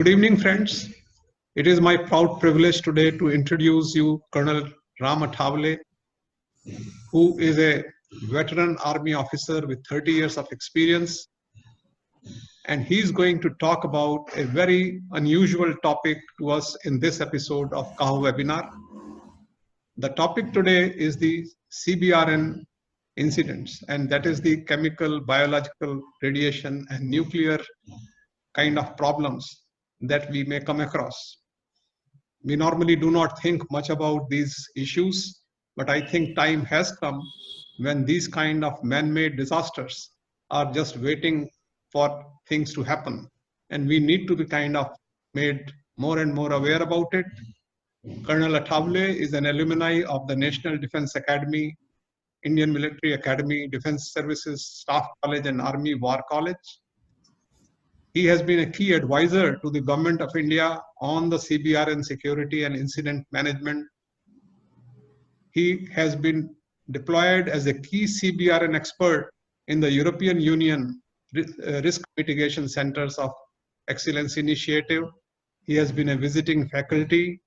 Good evening, friends. It is my proud privilege today to introduce you Col Ram Athavale, who is a veteran army officer with 30 years of experience. And he's going to talk about a very unusual topic to us in this episode of CAHO Webinar. The topic today is the CBRN incidents, and that is the chemical, biological, radiation, and nuclear kind of problems that we may come across. We normally do not think much about these issues, but I think time has come when these kind of man-made disasters are just waiting for things to happen. And we need to be kind of made more and more aware about it. Colonel Athavale is an alumni of the National Defense Academy, Indian Military Academy, Defense Services Staff College, and Army War College. He has been a key advisor to the Government of India on the CBRN security and incident management. He has been deployed as a key CBRN expert in the European Union Risk Mitigation Centers of Excellence Initiative. He has been a visiting faculty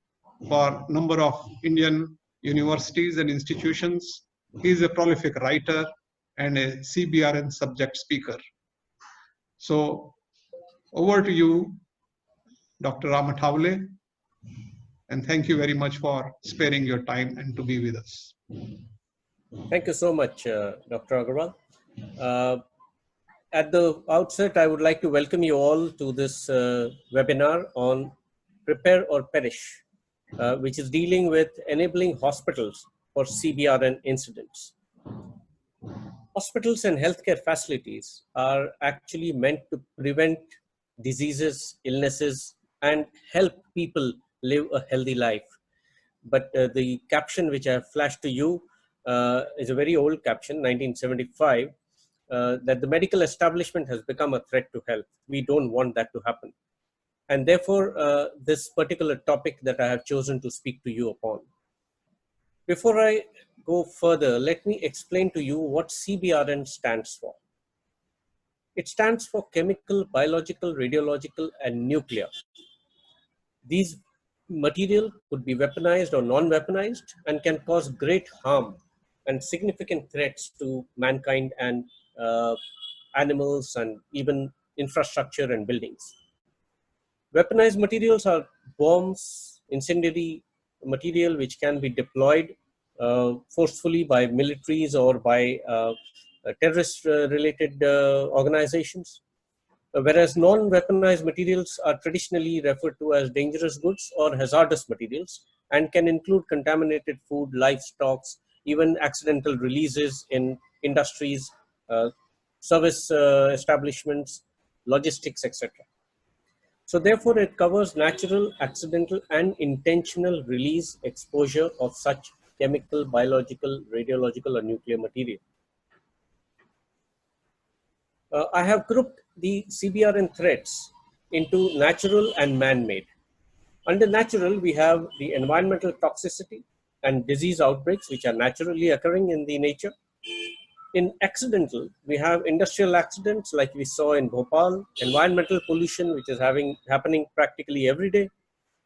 for a number of Indian universities and institutions. He is a prolific writer and a CBRN subject speaker. So, over to you, Dr. Ram Athavale, and thank you very much for sparing your time and to be with us. Thank you so much, Dr. Agarwal. At the outset, I would like to welcome you all to this webinar on Prepare or Perish, which is dealing with enabling hospitals for CBRN incidents. Hospitals and healthcare facilities are actually meant to prevent diseases, illnesses, and help people live a healthy life. But the caption which I have flashed to you is a very old caption, 1975, that the medical establishment has become a threat to health. We don't want that to happen. And therefore, this particular topic that I have chosen to speak to you upon. Before I go further, let me explain to you what CBRN stands for. It stands for chemical, biological, radiological, and nuclear. These material could be weaponized or non-weaponized and can cause great harm and significant threats to mankind and animals and even infrastructure and buildings. Weaponized materials are bombs, incendiary material which can be deployed forcefully by militaries or by terrorist-related organizations, whereas non-weaponized materials are traditionally referred to as dangerous goods or hazardous materials and can include contaminated food, livestock, even accidental releases in industries, service establishments, logistics, etc. So therefore, it covers natural, accidental, and intentional release exposure of such chemical, biological, radiological, or nuclear material. I have grouped the CBRN threats into natural and man-made. Under natural, we have the environmental toxicity and disease outbreaks, which are naturally occurring in the nature. In accidental, we have industrial accidents like we saw in Bhopal, environmental pollution, which is happening practically every day,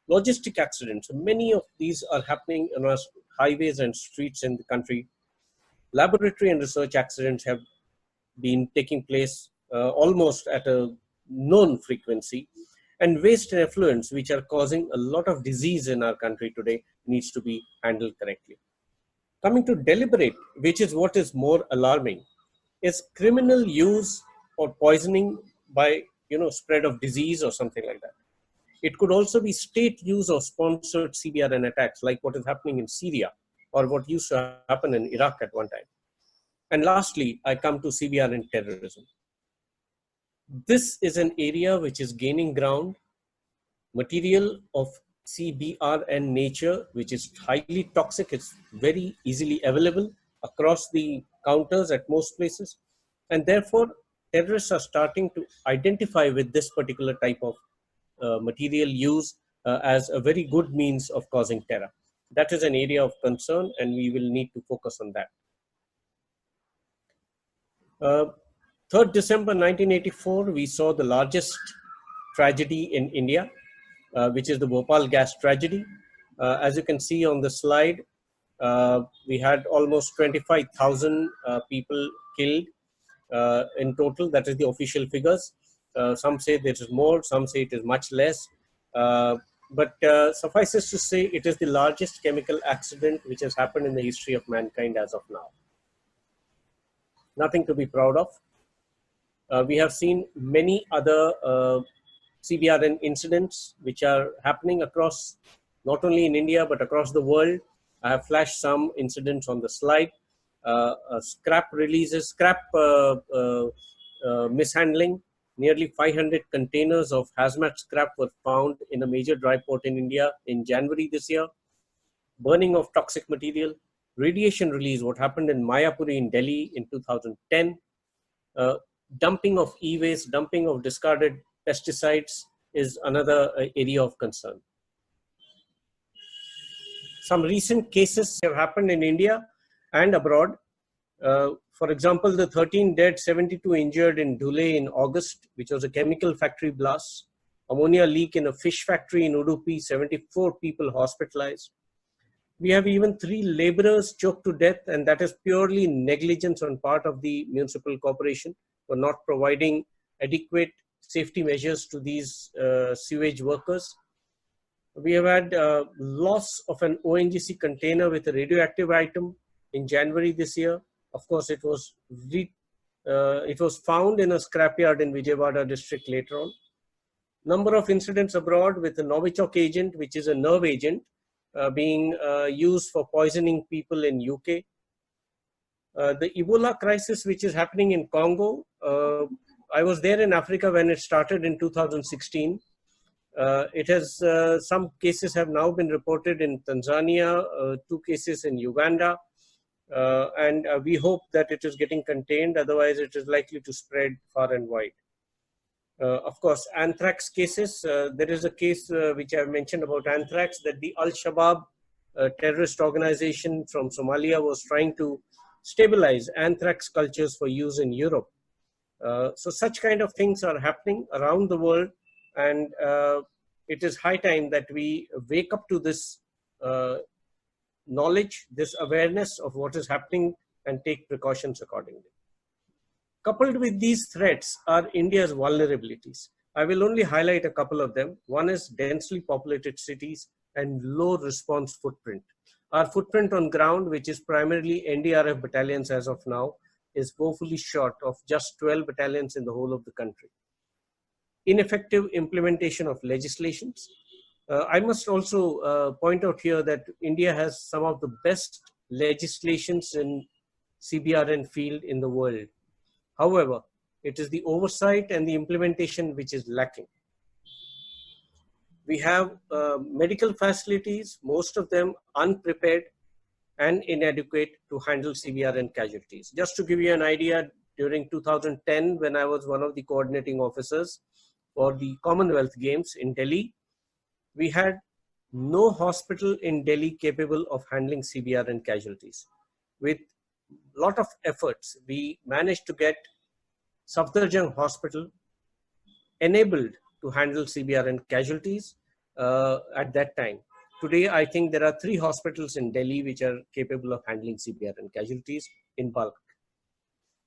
logistic accidents. Many of these are happening on our highways and streets in the country. Laboratory and research accidents have been taking place almost at a known frequency, and waste and effluents, which are causing a lot of disease in our country today, needs to be handled correctly. Coming to deliberate, which is what is more alarming, is criminal use or poisoning by spread of disease or something like that. It could also be state use or sponsored CBRN attacks, like what is happening in Syria or what used to happen in Iraq at one time. And lastly, I come to CBRN terrorism. This is an area which is gaining ground. Material of CBRN nature, which is highly toxic, it's very easily available across the counters at most places. And therefore, terrorists are starting to identify with this particular type of material use as a very good means of causing terror. That is an area of concern, and we will need to focus on that. 3rd December 1984, we saw the largest tragedy in India, which is the Bhopal Gas Tragedy. As you can see on the slide, we had almost 25,000 people killed in total. That is the official figures. Some say there is more, some say it is much less. But suffices to say, it is the largest chemical accident which has happened in the history of mankind as of now. Nothing to be proud of. We have seen many other CBRN incidents which are happening across, not only in India, but across the world. I have flashed some incidents on the slide. Scrap releases, scrap mishandling. Nearly 500 containers of hazmat scrap were found in a major dry port in India in January this year. Burning of toxic material, radiation release, what happened in Mayapuri in Delhi in 2010. Dumping of e-waste, dumping of discarded pesticides is another area of concern. Some recent cases have happened in India and abroad. For example, the 13 dead, 72 injured in Dhule in August, which was a chemical factory blast. Ammonia leak in a fish factory in Udupi, 74 people hospitalized. We have even 3 laborers choked to death, and that is purely negligence on part of the municipal corporation for not providing adequate safety measures to these sewage workers. We have had loss of an ONGC container with a radioactive item in January this year. Of course, it was found in a scrapyard in Vijayawada district later on. Number of incidents abroad with a Novichok agent, which is a nerve agent, being used for poisoning people in UK. The Ebola crisis, which is happening in Congo. I was there in Africa when it started in 2016. It has some cases have now been reported in Tanzania, 2 cases in Uganda, and we hope that it is getting contained. Otherwise, it is likely to spread far and wide. Of course, anthrax cases. There is a case which I have mentioned about anthrax, that the Al-Shabaab terrorist organization from Somalia was trying to stabilize anthrax cultures for use in Europe. So such kind of things are happening around the world, and it is high time that we wake up to this knowledge, this awareness of what is happening, and take precautions accordingly. Coupled with these threats are India's vulnerabilities. I will only highlight a couple of them. One is densely populated cities and low response footprint. Our footprint on ground, which is primarily NDRF battalions as of now, is woefully short of just 12 battalions in the whole of the country. Ineffective implementation of legislations. I must also point out here that India has some of the best legislations in CBRN field in the world. However, it is the oversight and the implementation which is lacking. We have medical facilities, most of them unprepared and inadequate to handle CBRN casualties. Just to give you an idea, during 2010, when I was one of the coordinating officers for the Commonwealth Games in Delhi, we had no hospital in Delhi capable of handling CBRN casualties. With a lot of efforts, we managed to get Safdarjung Hospital enabled to handle CBRN casualties at that time. Today, I think there are 3 hospitals in Delhi which are capable of handling CBRN casualties in bulk.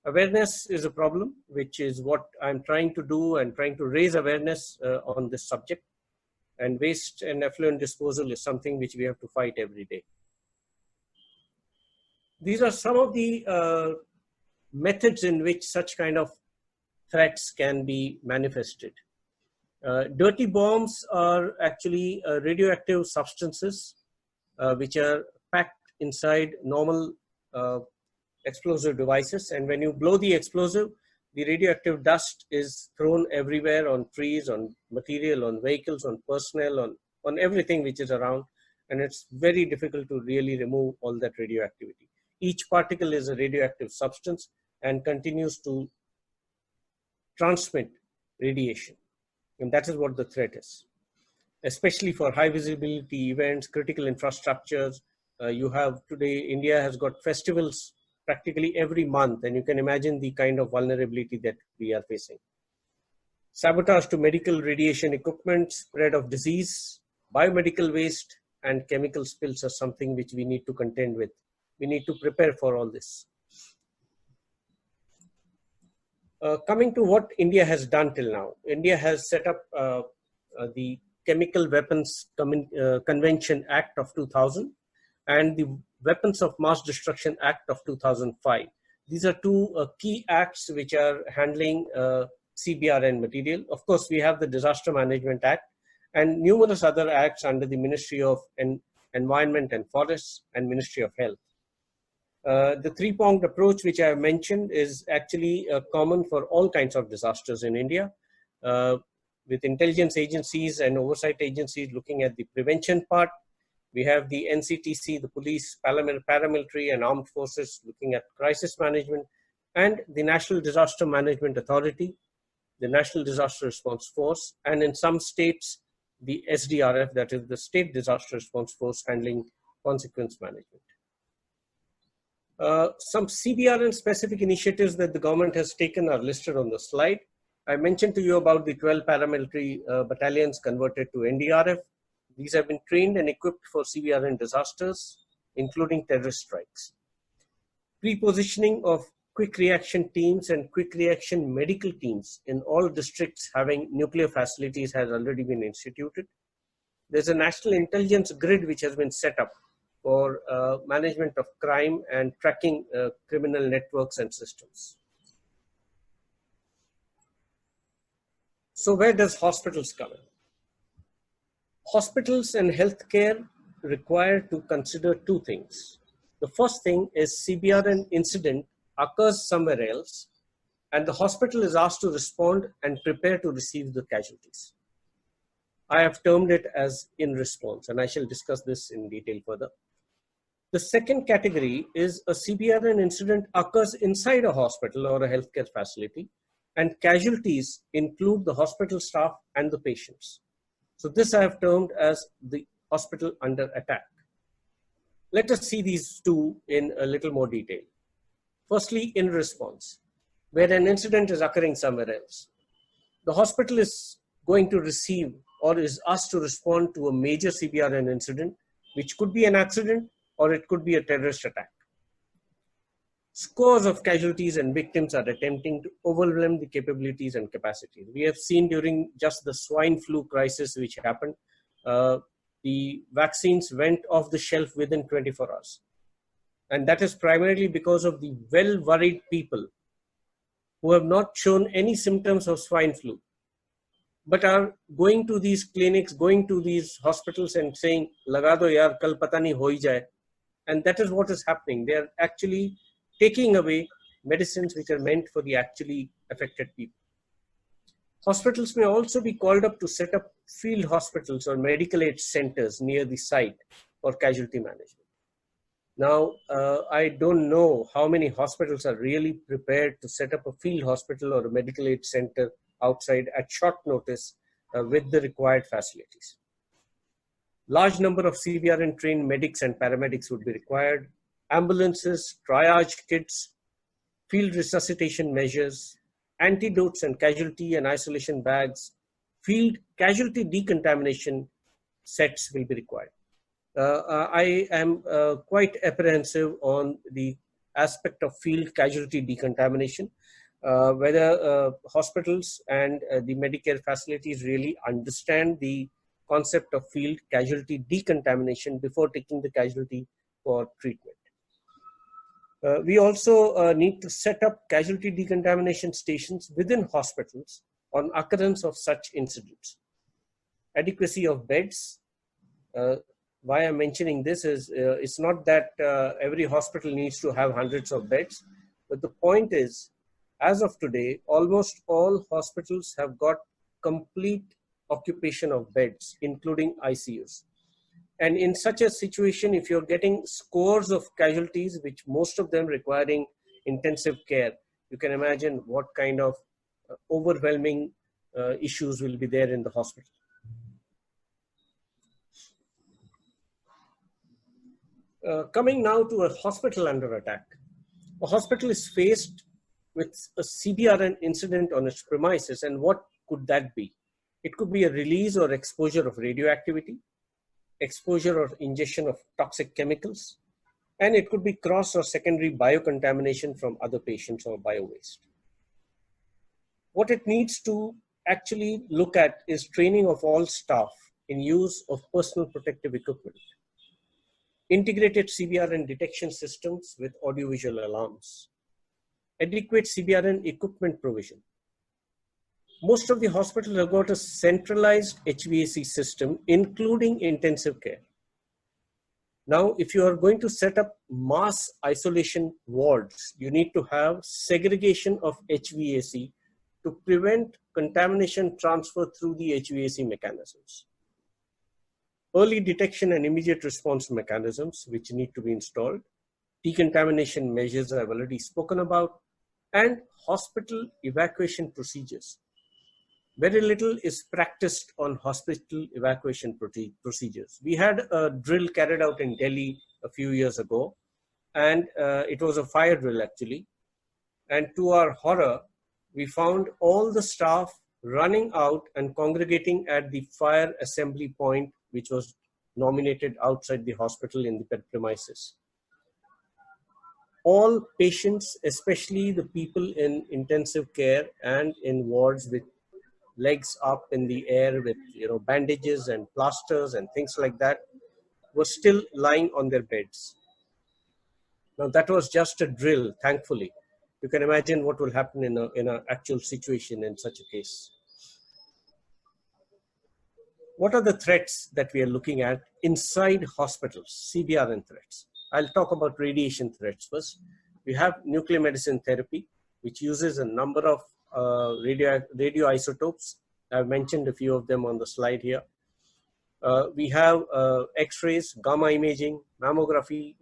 Awareness is a problem, which is what I'm trying to do and trying to raise awareness on this subject. And waste and effluent disposal is something which we have to fight every day. These are some of the methods in which such kind of threats can be manifested. Dirty bombs are actually radioactive substances which are packed inside normal explosive devices, and when you blow the explosive, the radioactive dust is thrown everywhere, on trees, on material, on vehicles, on personnel, on everything which is around, and it's very difficult to really remove all that radioactivity. Each particle is a radioactive substance and continues to transmit radiation, and that is what the threat is. Especially for high visibility events, critical infrastructures, you have today, India has got festivals practically every month, and you can imagine the kind of vulnerability that we are facing. Sabotage to medical radiation equipment, spread of disease, biomedical waste, and chemical spills are something which we need to contend with. We need to prepare for all this. Coming to what India has done till now. India has set up the Chemical Weapons Convention Act of 2000 and the Weapons of Mass Destruction Act of 2005. These are two key acts which are handling CBRN material. Of course, we have the Disaster Management Act and numerous other acts under the Ministry of Environment and Forests and Ministry of Health. The three-pronged approach which I have mentioned is actually common for all kinds of disasters in India, with intelligence agencies and oversight agencies looking at the prevention part. We have the NCTC, the police, paramilitary and armed forces looking at crisis management, and the National Disaster Management Authority, the National Disaster Response Force, and in some states, the SDRF, that is the State Disaster Response Force handling consequence management. Some CBRN specific initiatives that the government has taken are listed on the slide. I mentioned to you about the 12 paramilitary battalions converted to NDRF. These have been trained and equipped for CBRN disasters, including terrorist strikes. Pre-positioning of quick reaction teams and quick reaction medical teams in all districts having nuclear facilities has already been instituted. There's a national intelligence grid which has been set up for management of crime and tracking criminal networks and systems. So where does hospitals come in? Hospitals and healthcare require to consider two things. The first thing is CBRN incident occurs somewhere else and the hospital is asked to respond and prepare to receive the casualties. I have termed it as in response, and I shall discuss this in detail further. The second category is a CBRN incident occurs inside a hospital or a healthcare facility, and casualties include the hospital staff and the patients. So this I have termed as the hospital under attack. Let us see these two in a little more detail. Firstly, in response, where an incident is occurring somewhere else. The hospital is going to receive or is asked to respond to a major CBRN incident, which could be an accident or it could be a terrorist attack. Scores of casualties and victims are attempting to overwhelm the capabilities and capacities. We have seen during just the swine flu crisis which happened, the vaccines went off the shelf within 24 hours. And that is primarily because of the well-worried people who have not shown any symptoms of swine flu, but are going to these clinics, going to these hospitals and saying, "Laga do yaar, kal pata nahi hoi jaye." And that is what is happening. They are actually taking away medicines which are meant for the actually affected people. Hospitals may also be called up to set up field hospitals or medical aid centers near the site for casualty management. Now, I don't know how many hospitals are really prepared to set up a field hospital or a medical aid center outside at short notice with the required facilities. Large number of CBRN trained medics and paramedics would be required. Ambulances, triage kits, field resuscitation measures, antidotes and casualty and isolation bags, field casualty decontamination sets will be required. I am quite apprehensive on the aspect of field casualty decontamination, whether hospitals and the Medicare facilities really understand the concept of field casualty decontamination before taking the casualty for treatment. We also need to set up casualty decontamination stations within hospitals on occurrence of such incidents. Adequacy of beds. Why I'm mentioning this is it's not that every hospital needs to have hundreds of beds, but the point is, as of today, almost all hospitals have got complete occupation of beds, including ICUs. And in such a situation, if you're getting scores of casualties, which most of them requiring intensive care, you can imagine what kind of overwhelming issues will be there in the hospital. Coming now to a hospital under attack. A hospital is faced with a CBRN incident on its premises, and what could that be? It could be a release or exposure of radioactivity, exposure or ingestion of toxic chemicals, and it could be cross or secondary biocontamination from other patients or bio-waste. What it needs to actually look at is training of all staff in use of personal protective equipment, integrated CBRN detection systems with audiovisual alarms, adequate CBRN equipment provision. Most of the hospitals have got a centralized HVAC system, including intensive care. Now, if you are going to set up mass isolation wards, you need to have segregation of HVAC to prevent contamination transfer through the HVAC mechanisms. Early detection and immediate response mechanisms, which need to be installed. Decontamination measures I've already spoken about, and hospital evacuation procedures. Very little is practiced on hospital evacuation procedures. We had a drill carried out in Delhi a few years ago, and it was a fire drill actually. And to our horror, we found all the staff running out and congregating at the fire assembly point, which was nominated outside the hospital in the premises. All patients, especially the people in intensive care and in wards with legs up in the air with bandages and plasters and things like that, were still lying on their beds. Now that was just a drill, thankfully. You can imagine what will happen in an actual situation in such a case. What are the threats that we are looking at inside hospitals, CBRN threats? I'll talk about radiation threats first. We have nuclear medicine therapy, which uses a number of radioisotopes. I've mentioned a few of them on the slide here. We have X-rays, gamma imaging, mammography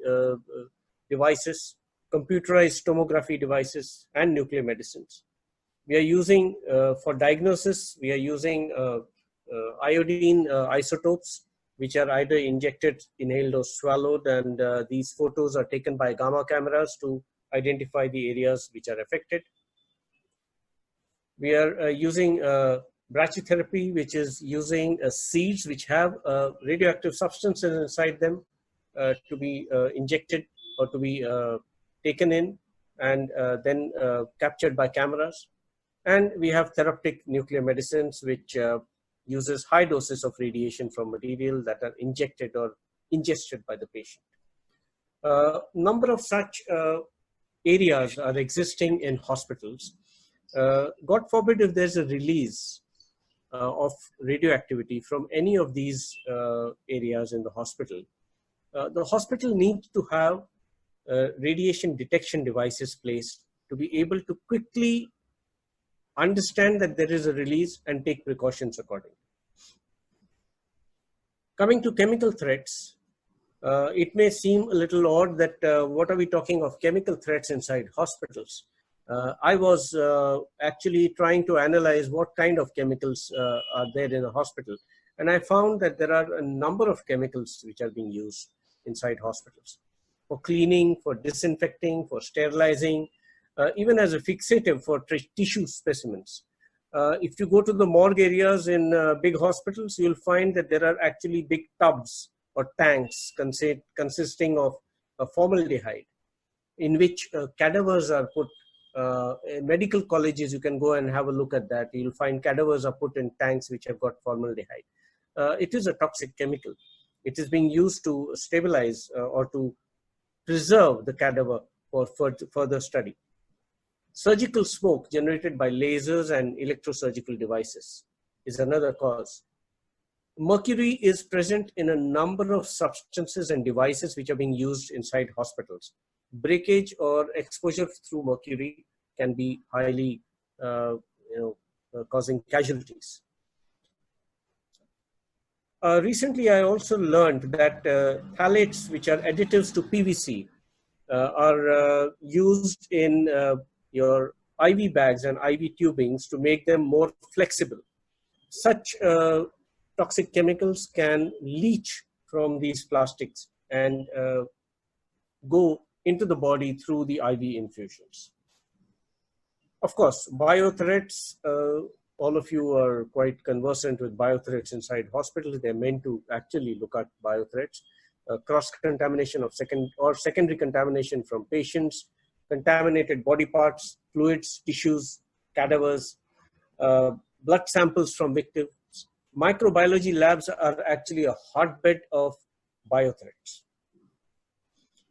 devices, computerized tomography devices, and nuclear medicines. We are using, for diagnosis, we are using iodine isotopes, which are either injected, inhaled, or swallowed, and these photos are taken by gamma cameras to identify the areas which are affected. We are using brachytherapy, which is using seeds which have radioactive substances inside them to be injected or to be taken in and then captured by cameras. And we have therapeutic nuclear medicines, which uses high doses of radiation from material that are injected or ingested by the patient. Number of such areas are existing in hospitals. God forbid if there's a release of radioactivity from any of these areas in the hospital needs to have radiation detection devices placed to be able to quickly understand that there is a release and take precautions accordingly. Coming to chemical threats, it may seem a little odd that what are we talking of chemical threats inside hospitals? I was actually trying to analyze what kind of chemicals are there in a hospital. And I found that there are a number of chemicals which are being used inside hospitals for cleaning, for disinfecting, for sterilizing, even as a fixative for tissue specimens. If you go to the morgue areas in big hospitals, you'll find that there are actually big tubs or tanks consisting of formaldehyde, in which cadavers are put. In medical colleges, you can go and have a look at that. You'll find cadavers are put in tanks which have got formaldehyde. It is a toxic chemical. It is being used to stabilize or to preserve the cadaver for further study. Surgical smoke generated by lasers and electrosurgical devices is another cause. Mercury is present in a number of substances and devices which are being used inside hospitals. Breakage or exposure through mercury can be highly, causing casualties. Recently, I also learned that phthalates, which are additives to PVC, are used in your IV bags and IV tubings to make them more flexible. Such toxic chemicals can leach from these plastics and go into the body through the IV infusions. Of course, bio threats all of you are quite conversant with biothreats inside hospitals. They're meant to actually look at biothreats, cross-contamination of secondary contamination from patients, contaminated body parts, fluids, tissues, cadavers, uh, blood samples from victims. Microbiology labs are actually a hotbed of biothreats.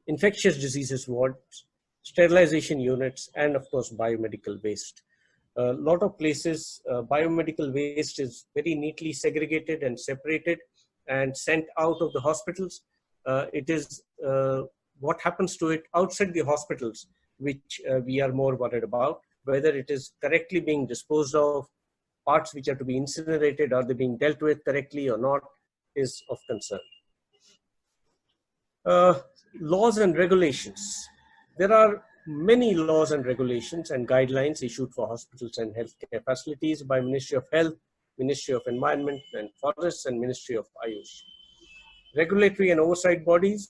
Infectious diseases wards, sterilization units, and of course, biomedical waste. A lot of places, biomedical waste is very neatly segregated and separated and sent out of the hospitals. It is what happens to it outside the hospitals, which we are more worried about, whether it is correctly being disposed of, parts which are to be incinerated, are they being dealt with correctly or not, is of concern. Laws and regulations. There are many laws and regulations and guidelines issued for hospitals and healthcare facilities by Ministry of Health, Ministry of Environment and Forests, and Ministry of Ayush. Regulatory and oversight bodies,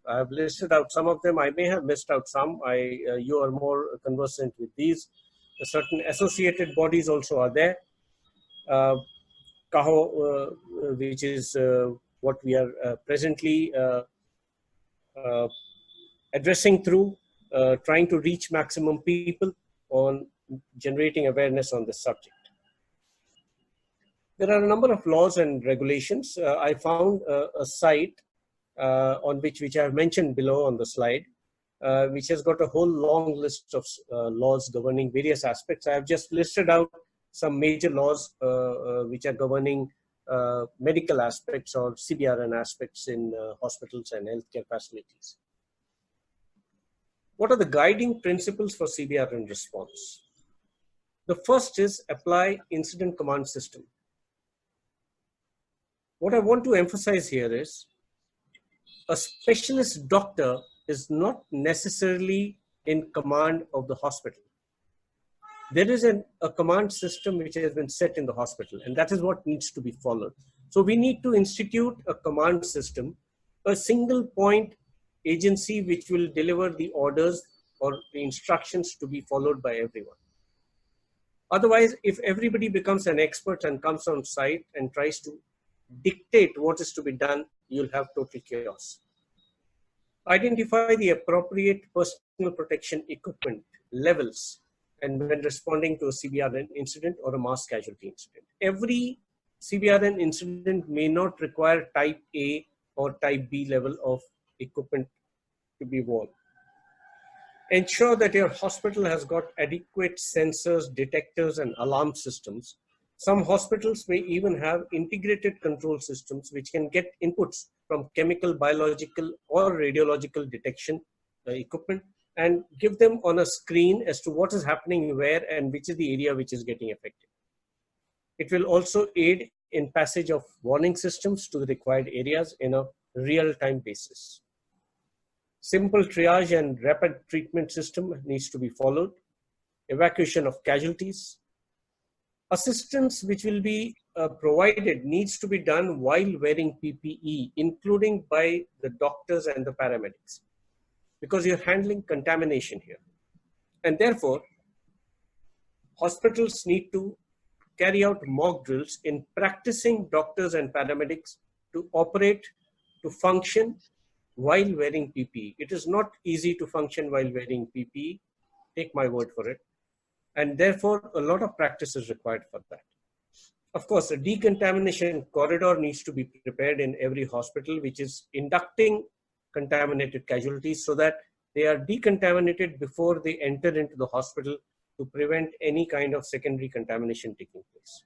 I have listed out some of them. I may have missed out some. You are more conversant with these. Certain associated bodies also are there. CAHO, which is what we are presently addressing through trying to reach maximum people on generating awareness on this subject. There are a number of laws and regulations. I found a site on which I have mentioned below on the slide, which has got a whole long list of laws governing various aspects. I have just listed out some major laws which are governing medical aspects or CBRN aspects in hospitals and healthcare facilities. What are the guiding principles for CBRN response? The first is apply incident command system. What I want to emphasize here is a specialist doctor is not necessarily in command of the hospital. There is a command system which has been set in the hospital, and that is what needs to be followed. So we need to institute a command system, a single point agency which will deliver the orders or the instructions to be followed by everyone. Otherwise, if everybody becomes an expert and comes on site and tries to dictate what is to be done, you'll have total chaos. Identify the appropriate personal protection equipment levels and when responding to a CBRN incident or a mass casualty incident. Every CBRN incident may not require type A or type B level of equipment to be worn. Ensure that your hospital has got adequate sensors, detectors, and alarm systems. Some hospitals may even have integrated control systems which can get inputs from chemical, biological, or radiological detection equipment and give them on a screen as to what is happening where and which is the area which is getting affected. It will also aid in passage of warning systems to the required areas in a real-time basis. Simple triage and rapid treatment system needs to be followed. Evacuation of casualties. Assistance which will be provided needs to be done while wearing PPE, including by the doctors and the paramedics, because you're handling contamination here. And therefore, hospitals need to carry out mock drills in practicing doctors and paramedics to operate, to function while wearing PPE. It is not easy to function while wearing PPE, take my word for it. And therefore, a lot of practice is required for that. Of course, a decontamination corridor needs to be prepared in every hospital, which is inducting contaminated casualties so that they are decontaminated before they enter into the hospital to prevent any kind of secondary contamination taking place.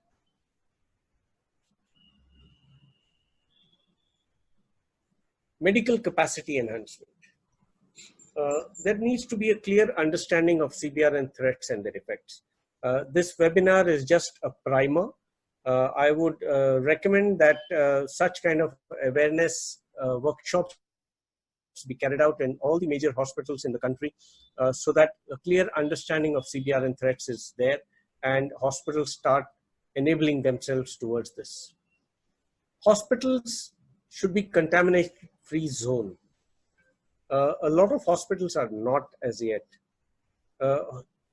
Medical capacity enhancement. There needs to be a clear understanding of CBRN threats and their effects. This webinar is just a primer. I would recommend that such kind of awareness workshops be carried out in all the major hospitals in the country so that a clear understanding of CBRN threats is there and hospitals start enabling themselves towards this. Hospitals should be contamination-free zone. A lot of hospitals are not as yet.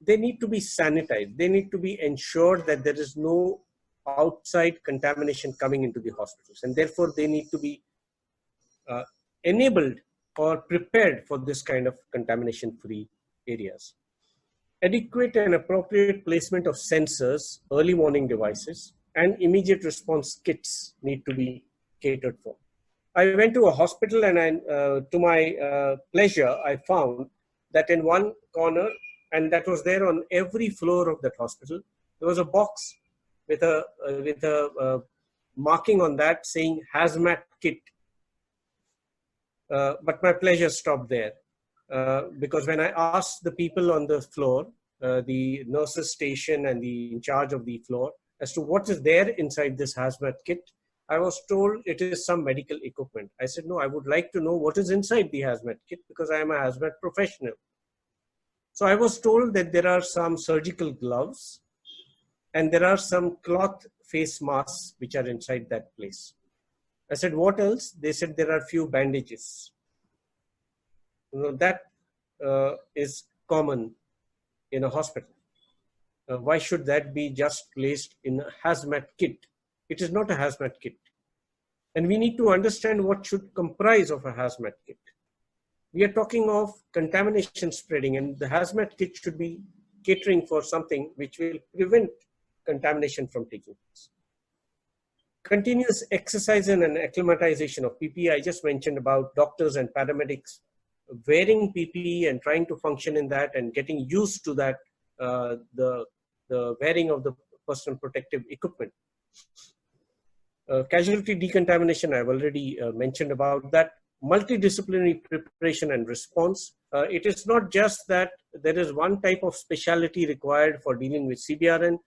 they need to be sanitized. They need to be ensured that there is no outside contamination coming into the hospitals, and therefore they need to be enabled or prepared for this kind of contamination-free areas. Adequate and appropriate placement of sensors, early warning devices, and immediate response kits need to be catered for. I went to a hospital, and to my pleasure, I found that in one corner, and that was there on every floor of that hospital, there was a box with a marking on that saying hazmat kit. But my pleasure stopped there, because when I asked the people on the floor, the nurses station and the in charge of the floor, as to what is there inside this hazmat kit, I was told it is some medical equipment. I said, no, I would like to know what is inside the hazmat kit, because I am a hazmat professional. So I was told that there are some surgical gloves and there are some cloth face masks which are inside that place. I said, what else? They said there are few bandages. That is common in a hospital. Why should that be just placed in a hazmat kit? It is not a hazmat kit. And we need to understand what should comprise of a hazmat kit. We are talking of contamination spreading, and the hazmat kit should be catering for something which will prevent contamination from taking place. Continuous exercise and acclimatization of PPE. I just mentioned about doctors and paramedics wearing PPE and trying to function in that and getting used to that, the wearing of the personal protective equipment. Casualty decontamination, I've already mentioned about that. Multidisciplinary preparation and response. It is not just that there is one type of specialty required for dealing with CBRN.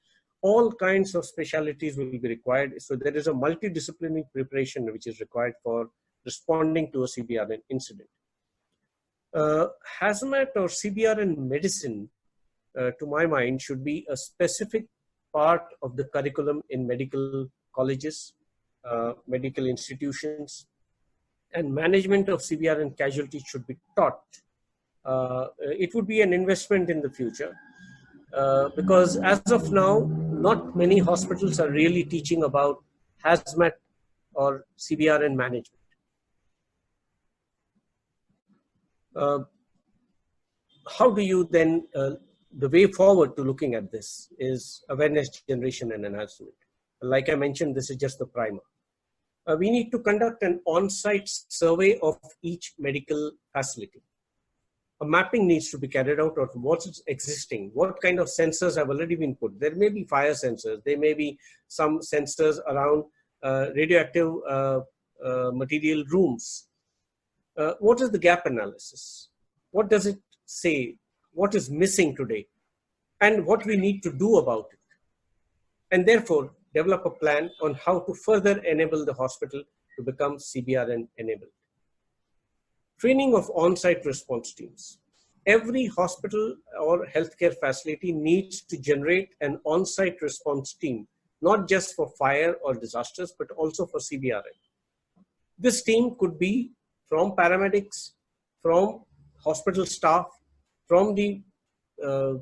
All kinds of specialties will be required. So there is a multidisciplinary preparation which is required for responding to a CBRN incident. Hazmat or CBRN medicine, to my mind, should be a specific part of the curriculum in medical colleges, medical institutions, and management of CBRN casualties should be taught. It would be an investment in the future, because as of now, not many hospitals are really teaching about hazmat or CBRN management. How do you then, the way forward to looking at this is awareness generation and enhancement. Like I mentioned, this is just the primer. We need to conduct an on-site survey of each medical facility. A mapping needs to be carried out of what's existing, what kind of sensors have already been put. There may be fire sensors, there may be some sensors around radioactive material rooms. What is the gap analysis? What does it say? What is missing today? And what we need to do about it. And therefore, develop a plan on how to further enable the hospital to become CBRN enabled. Training of on-site response teams. Every hospital or healthcare facility needs to generate an on-site response team, not just for fire or disasters, but also for CBRN. This team could be from paramedics, from hospital staff, from the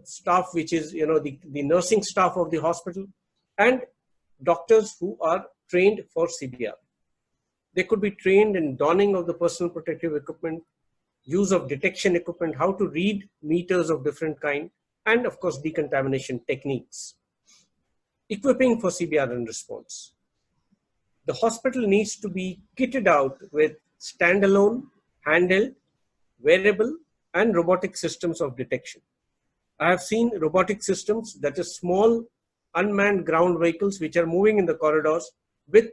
staff which is, the nursing staff of the hospital, and doctors who are trained for CBR. They could be trained in donning of the personal protective equipment, use of detection equipment, how to read meters of different kind, and of course, decontamination techniques. Equipping for CBRN response. The hospital needs to be kitted out with standalone, handheld, wearable, and robotic systems of detection. I have seen robotic systems, that is small unmanned ground vehicles which are moving in the corridors with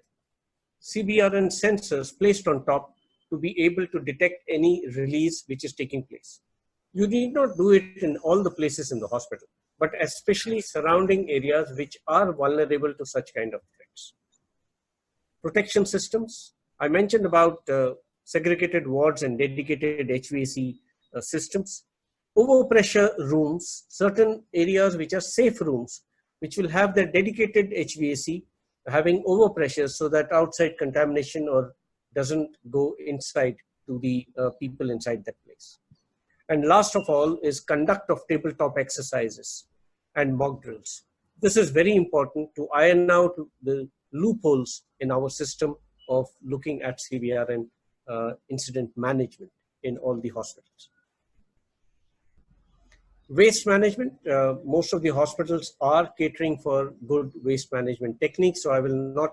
CBRN sensors placed on top to be able to detect any release which is taking place. You need not do it in all the places in the hospital, but especially surrounding areas which are vulnerable to such kind of threats. Protection systems. I mentioned about segregated wards and dedicated HVAC systems. Overpressure rooms, certain areas which are safe rooms, which will have their dedicated HVAC having overpressure so that outside contamination or doesn't go inside to the people inside that place. And last of all is conduct of tabletop exercises and mock drills. This is very important to iron out the loopholes in our system of looking at CBRN incident management in all the hospitals. Waste management, most of the hospitals are catering for good waste management techniques, so I will not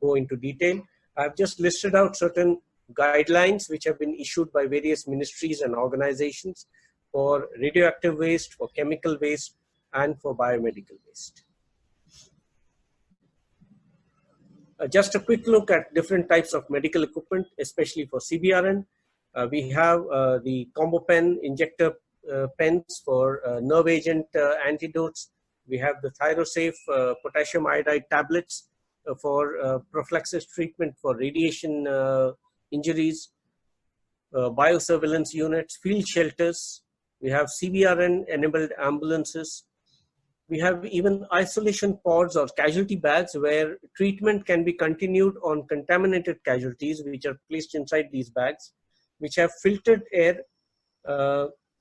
go into detail. I've just listed out certain guidelines which have been issued by various ministries and organizations for radioactive waste, for chemical waste, and for biomedical waste. Just a quick look at different types of medical equipment, especially for CBRN. We have the combo pen injector pens for nerve agent antidotes. We have the Thyrosafe potassium iodide tablets for prophylaxis treatment for radiation injuries, biosurveillance units, field shelters. We have CBRN-enabled ambulances. We have even isolation pods or casualty bags where treatment can be continued on contaminated casualties, which are placed inside these bags, which have filtered air,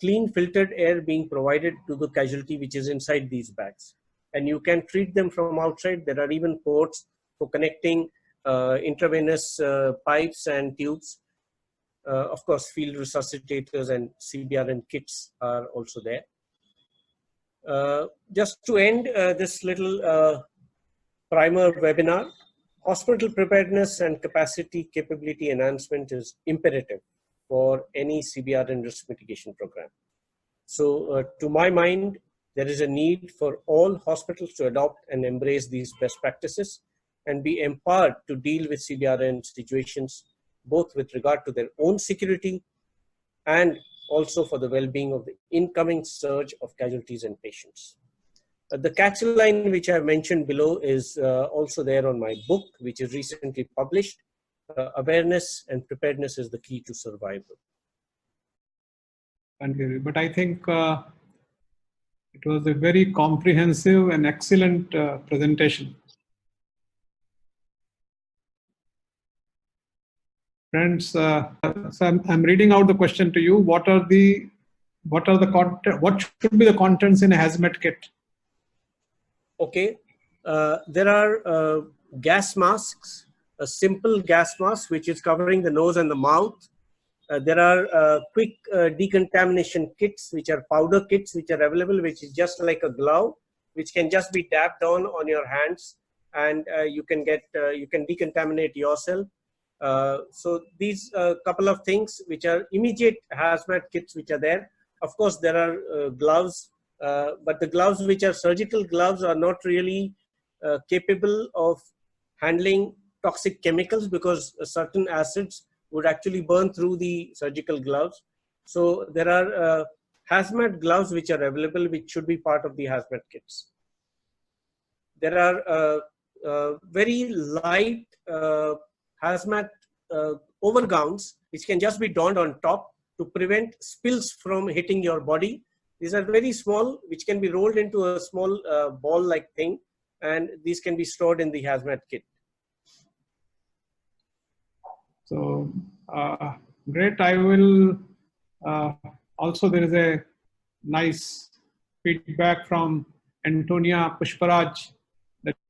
clean filtered air being provided to the casualty which is inside these bags. And you can treat them from outside. There are even ports for connecting intravenous pipes and tubes. Of course, field resuscitators and CBRN kits are also there. Just to end this little primer webinar, hospital preparedness and capacity capability enhancement is imperative for any CBRN risk mitigation program. So to my mind, there is a need for all hospitals to adopt and embrace these best practices and be empowered to deal with CBRN situations, both with regard to their own security and also for the well-being of the incoming surge of casualties and patients. The catch line which I have mentioned below is also there on my book, which is recently published. Awareness and preparedness is the key to survival. Thank you. But I think it was a very comprehensive and excellent presentation. Friends, so I'm reading out the question to you. What should be the contents in a hazmat kit? Okay, there are gas masks, a simple gas mask which is covering the nose and the mouth. There are quick decontamination kits, which are powder kits, which are available, which is just like a glove, which can just be dabbed on your hands, and you can decontaminate yourself. So these couple of things which are immediate hazmat kits which are there. Of course, there are gloves, but the gloves which are surgical gloves are not really capable of handling toxic chemicals because certain acids would actually burn through the surgical gloves. So there are hazmat gloves which are available, which should be part of the hazmat kits. There are very light hazmat overgowns which can just be donned on top to prevent spills from hitting your body. These are very small, which can be rolled into a small ball-like thing, and these can be stored in the hazmat kit. So great. I will also, there is a nice feedback from Antonia Pushparaj.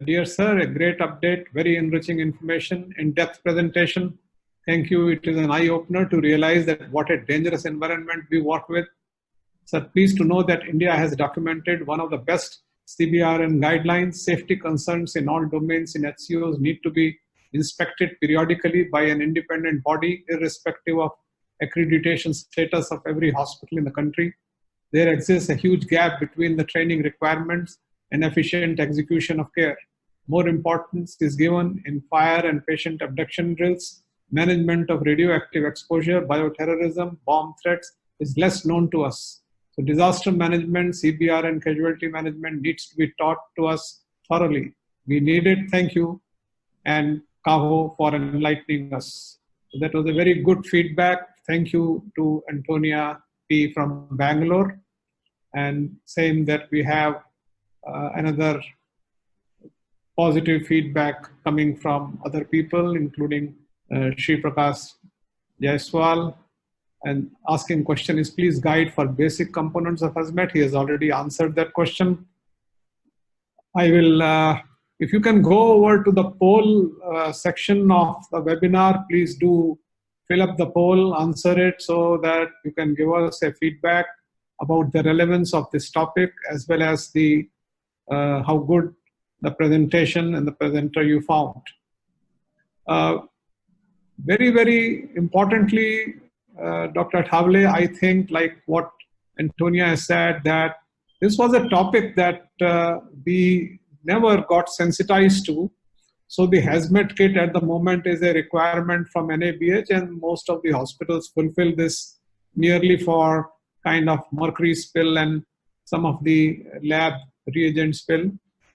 Dear sir, a great update, very enriching information, in-depth presentation. Thank you. It is an eye-opener to realize that what a dangerous environment we work with. Sir, pleased to know that India has documented one of the best CBRN guidelines. Safety concerns in all domains in HCOs need to be inspected periodically by an independent body, irrespective of accreditation status of every hospital in the country. There exists a huge gap between the training requirements and efficient execution of care. More importance is given in fire and patient abduction drills. Management of radioactive exposure, bioterrorism, bomb threats is less known to us. So disaster management, CBRN casualty management needs to be taught to us thoroughly. We need it. Thank you, and CAHO for enlightening us. So that was a very good feedback. Thank you to Antonia P. from Bangalore. And same that we have another positive feedback coming from other people, including Shri Prakash Jaiswal And asking question is, please guide for basic components of hazmat. He has already answered that question. I will, if you can go over to the poll section of the webinar, please do fill up the poll, answer it so that you can give us a feedback about the relevance of this topic, as well as the how good the presentation and the presenter you found. Very, very importantly, Dr. Athavale, I think, like what Antonia has said, that this was a topic that we never got sensitized to. So the hazmat kit at the moment is a requirement from NABH, and most of the hospitals fulfill this merely for kind of mercury spill and some of the lab reagent spill.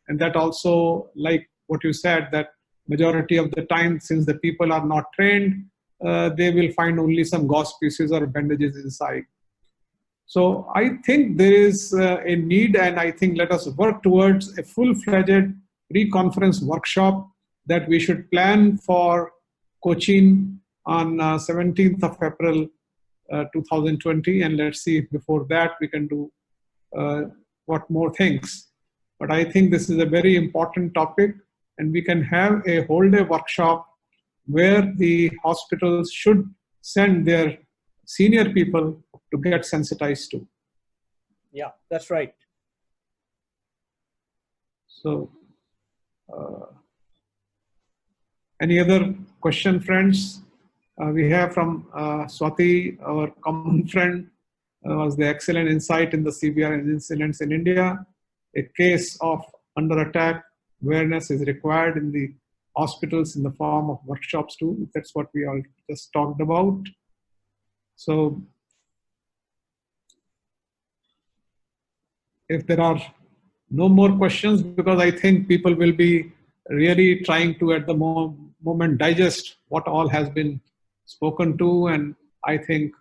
And that also, like what you said, that majority of the time, since the people are not trained, they will find only some gauze pieces or bandages inside. So I think there is a need, and I think let us work towards a full-fledged pre-conference workshop that we should plan for Cochin on 17th of April 2020, and let's see if before that we can do what more things. But I think this is a very important topic, and we can have a whole day workshop where the hospitals should send their senior people to get sensitized to. Yeah, that's right. So, any other question, friends? We have from Swati, our common friend, was the excellent insight in the CBRN incidents in India. A case of under attack awareness is required in the hospitals in the form of workshops too. That's what we all just talked about. So if there are no more questions, because I think people will be really trying to at the moment digest what all has been spoken to, and I think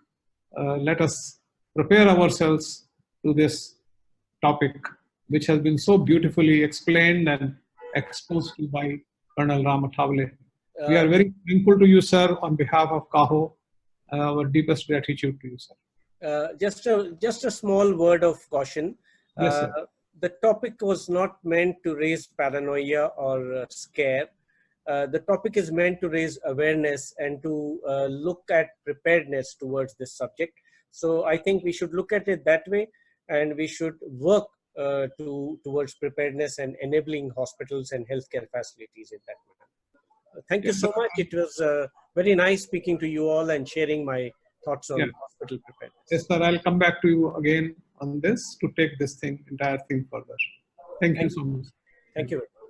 let us prepare ourselves to this topic, which has been so beautifully explained and exposed to by Colonel Ram Athavale. We are very thankful to you, sir, on behalf of CAHO. Our deepest gratitude to you, sir. Just a small word of caution. Yes, sir. The topic was not meant to raise paranoia or scare. The topic is meant to raise awareness and to look at preparedness towards this subject. So I think we should look at it that way, and we should work towards preparedness and enabling hospitals and healthcare facilities in that manner. Thank you so much. It was very nice speaking to you all and sharing my thoughts on hospital preparedness. Yes, sir. I'll come back to you again on this to take this entire thing further. Thank you so much. Thank you very much.